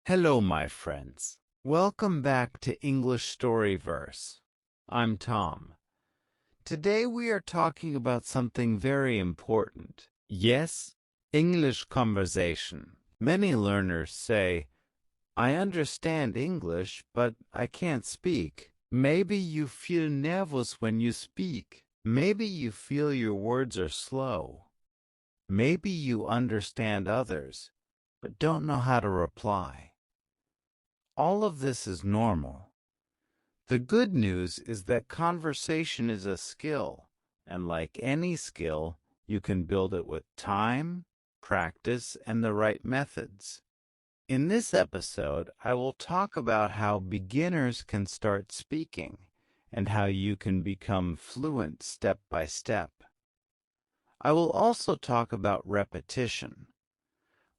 Hello, my friends. Welcome back to English Storyverse. I'm Tom. Today we are talking about something very important. Yes, English conversation. Many learners say, I understand English, but I can't speak. Maybe you feel nervous when you speak. Maybe you feel your words are slow. Maybe you understand others, but don't know how to reply. All of this is normal. The good news is that conversation is a skill, and like any skill, you can build it with time, practice, and the right methods. In this episode, I will talk about how beginners can start speaking and how you can become fluent step by step. I will also talk about repetition.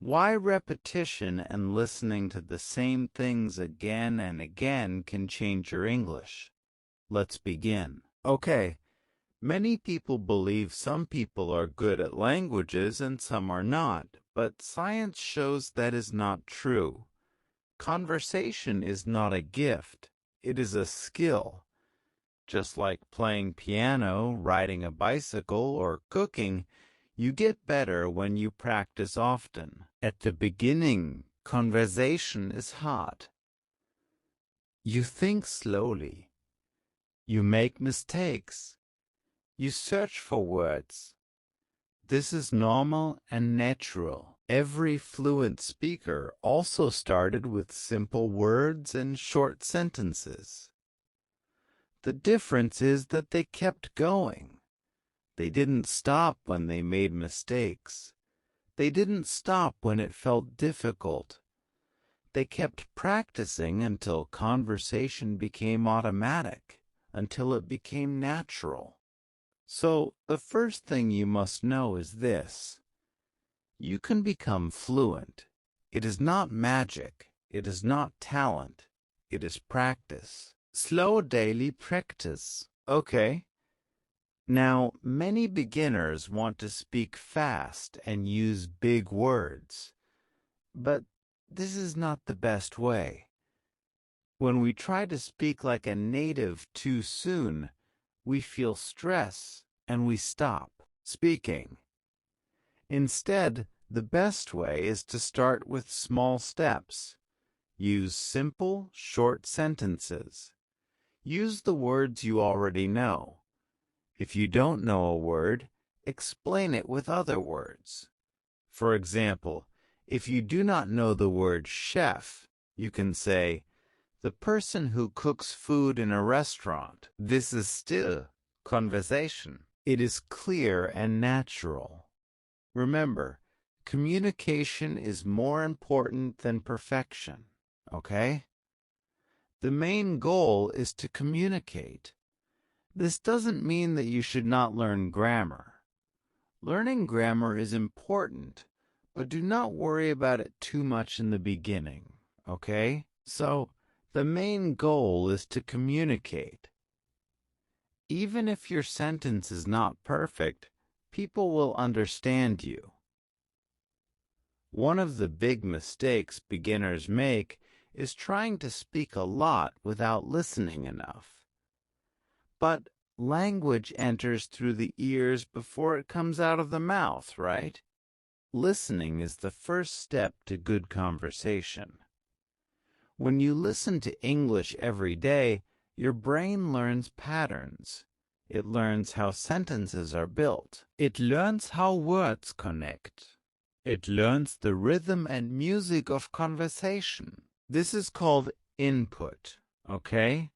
Why repetition and listening to the same things again and again can change your English. Let's begin. Okay, many people believe some people are good at languages and some are not, but science shows that is not true. Conversation is not a gift, it is a skill. Just like playing piano, riding a bicycle, or cooking, you get better when you practice often. At the beginning, conversation is hard. You think slowly. You make mistakes. You search for words. This is normal and natural. Every fluent speaker also started with simple words and short sentences. The difference is that they kept going. They didn't stop when they made mistakes. They didn't stop when it felt difficult. They kept practicing until conversation became automatic, until it became natural. So, the first thing you must know is this. You can become fluent. It is not magic. It is not talent. It is practice. Slow daily practice. Okay. Now, many beginners want to speak fast and use big words, but this is not the best way. When we try to speak like a native too soon, we feel stress and we stop speaking. Instead, the best way is to start with small steps. Use simple, short sentences. Use the words you already know. If you don't know a word, explain it with other words. For example, if you do not know the word chef, you can say, the person who cooks food in a restaurant. This is still conversation. It is clear and natural. Remember, communication is more important than perfection, okay? The main goal is to communicate. This doesn't mean that you should not learn grammar. Learning grammar is important, but do not worry about it too much in the beginning, okay? So, the main goal is to communicate. Even if your sentence is not perfect, people will understand you. One of the big mistakes beginners make is trying to speak a lot without listening enough. But language enters through the ears before it comes out of the mouth, right? Listening is the first step to good conversation. When you listen to English every day, your brain learns patterns. It learns how sentences are built. It learns how words connect. It learns the rhythm and music of conversation. This is called input, okay?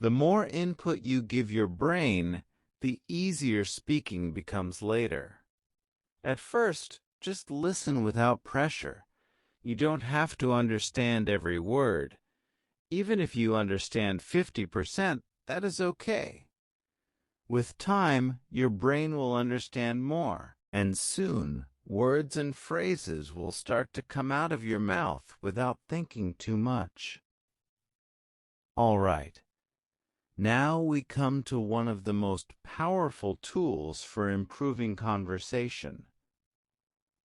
The more input you give your brain, the easier speaking becomes later. At first, just listen without pressure. You don't have to understand every word. Even if you understand 50%, that is okay. With time, your brain will understand more, and soon, words and phrases will start to come out of your mouth without thinking too much. All right. Now we come to one of the most powerful tools for improving conversation.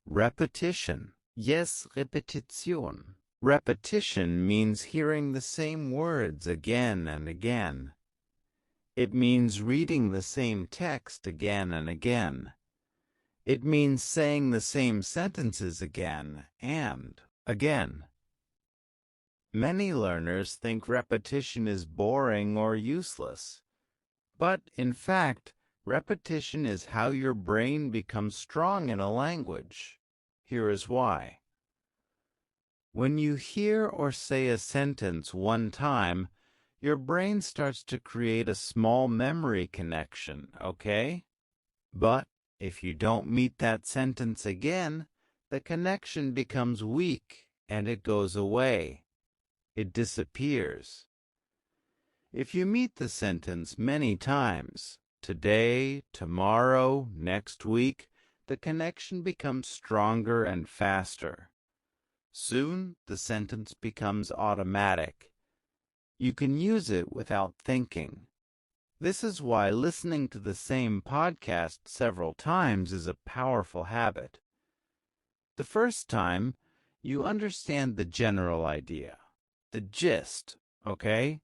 Repetition. Yes, Repetition. Repetition means hearing the same words again and again. It means reading the same text again and again. It means saying the same sentences again and again. Many learners think repetition is boring or useless. But, in fact, repetition is how your brain becomes strong in a language. Here is why. When you hear or say a sentence one time, your brain starts to create a small memory connection, okay? But if you don't meet that sentence again, the connection becomes weak and it goes away. It disappears. If you meet the sentence many times, today, tomorrow, next week, the connection becomes stronger and faster. Soon, the sentence becomes automatic. You can use it without thinking. This is why listening to the same podcast several times is a powerful habit. The first time, you understand the general idea, the gist, okay?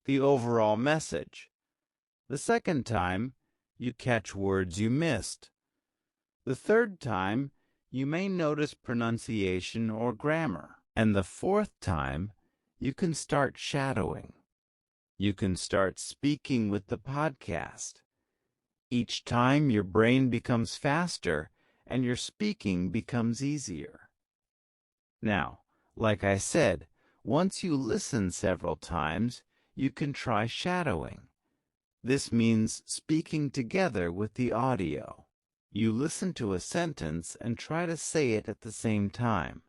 The overall message. The second time, you catch words you missed. The third time, you may notice pronunciation or grammar. And the fourth time, you can start shadowing. You can start speaking with the podcast. Each time, your brain becomes faster and your speaking becomes easier. Now, like I said, once you listen several times, you can try shadowing. This means speaking together with the audio. You listen to a sentence and try to say it at the same time.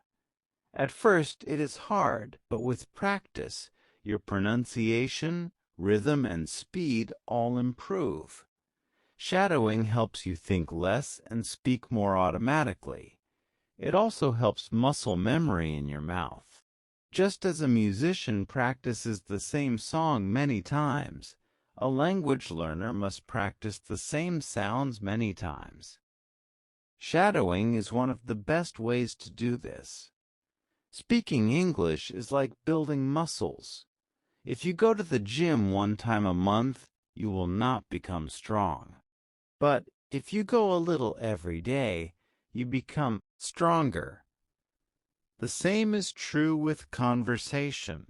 At first, it is hard, but with practice, your pronunciation, rhythm, and speed all improve. Shadowing helps you think less and speak more automatically. It also helps muscle memory in your mouth. Just as a musician practices the same song many times, a language learner must practice the same sounds many times. Shadowing is one of the best ways to do this. Speaking English is like building muscles. If you go to the gym one time a month, you will not become strong. But if you go a little every day, you become stronger. The same is true with conversation.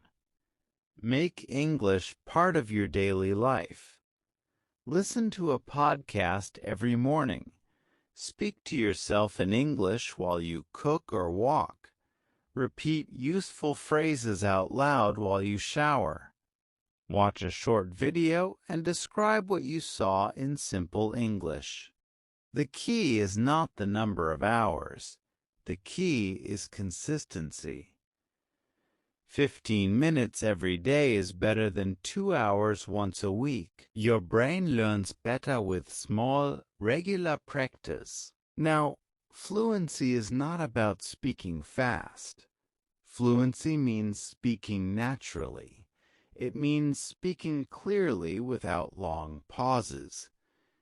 Make English part of your daily life. Listen to a podcast every morning. Speak to yourself in English while you cook or walk. Repeat useful phrases out loud while you shower. Watch a short video and describe what you saw in simple English. The key is not the number of hours. The key is consistency. 15 minutes every day is better than 2 hours once a week. Your brain learns better with small, regular practice. Now, fluency is not about speaking fast. Fluency means speaking naturally. It means speaking clearly without long pauses.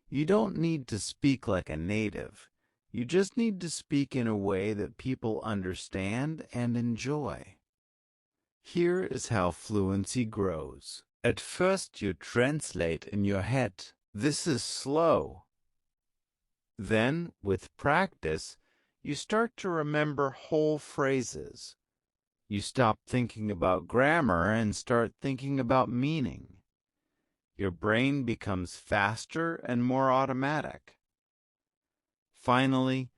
You don't need to speak like a native. You just need to speak in a way that people understand and enjoy. Here is how fluency grows. At first you translate in your head. This is slow. Then, with practice, you start to remember whole phrases. You stop thinking about grammar and start thinking about meaning. Your brain becomes faster and more automatic. Finally,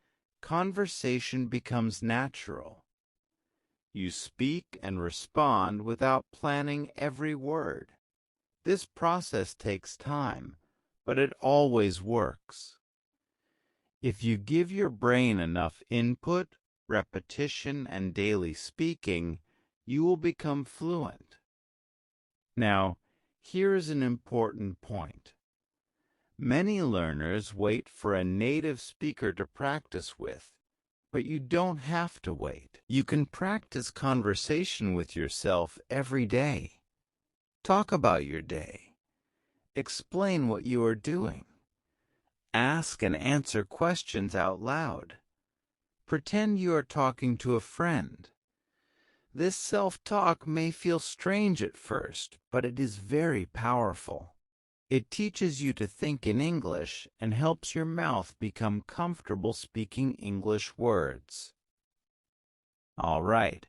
conversation becomes natural. You speak and respond without planning every word. This process takes time, but it always works. If you give your brain enough input, repetition, and daily speaking, you will become fluent. Now, here is an important point. Many learners wait for a native speaker to practice with. But you don't have to wait. You can practice conversation with yourself every day. Talk about your day. Explain what you are doing. Ask and answer questions out loud. Pretend you are talking to a friend. This self-talk may feel strange at first, but it is very powerful. It teaches you to think in English and helps your mouth become comfortable speaking English words. All right.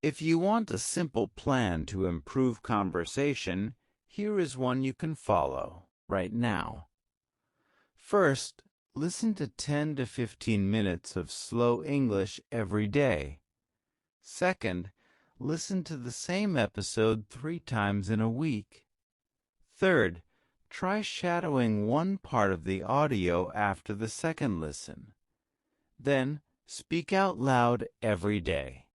If you want a simple plan to improve conversation, here is one you can follow right now. First, listen to 10 to 15 minutes of slow English every day. Second, listen to the same episode 3 times in a week. Third, try shadowing one part of the audio after the second listen. Then, speak out loud every day.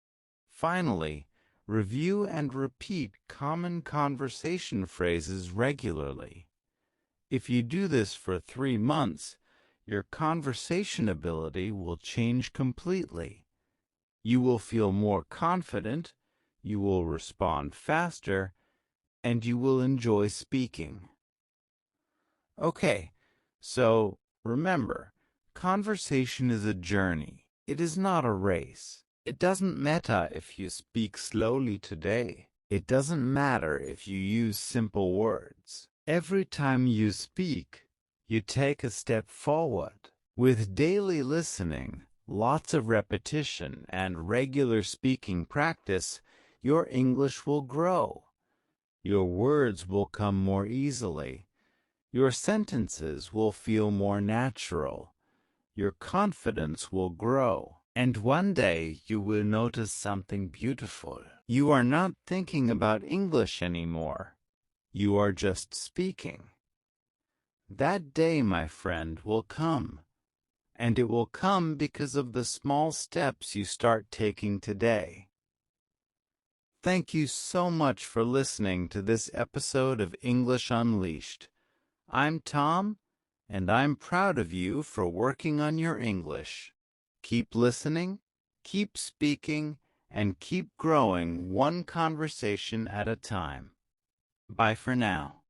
Finally, review and repeat common conversation phrases regularly. If you do this for 3 months, your conversation ability will change completely. You will feel more confident, you will respond faster, and you will enjoy speaking. Okay, so remember, conversation is a journey. It is not a race. It doesn't matter if you speak slowly today. It doesn't matter if you use simple words. Every time you speak, you take a step forward. With daily listening, lots of repetition, and regular speaking practice, your English will grow. Your words will come more easily. Your sentences will feel more natural. Your confidence will grow. And one day you will notice something beautiful. You are not thinking about English anymore. You are just speaking. That day, my friend, will come. And it will come because of the small steps you start taking today. Thank you so much for listening to this episode of English Unleashed. I'm Tom, and I'm proud of you for working on your English. Keep listening, keep speaking, and keep growing one conversation at a time. Bye for now.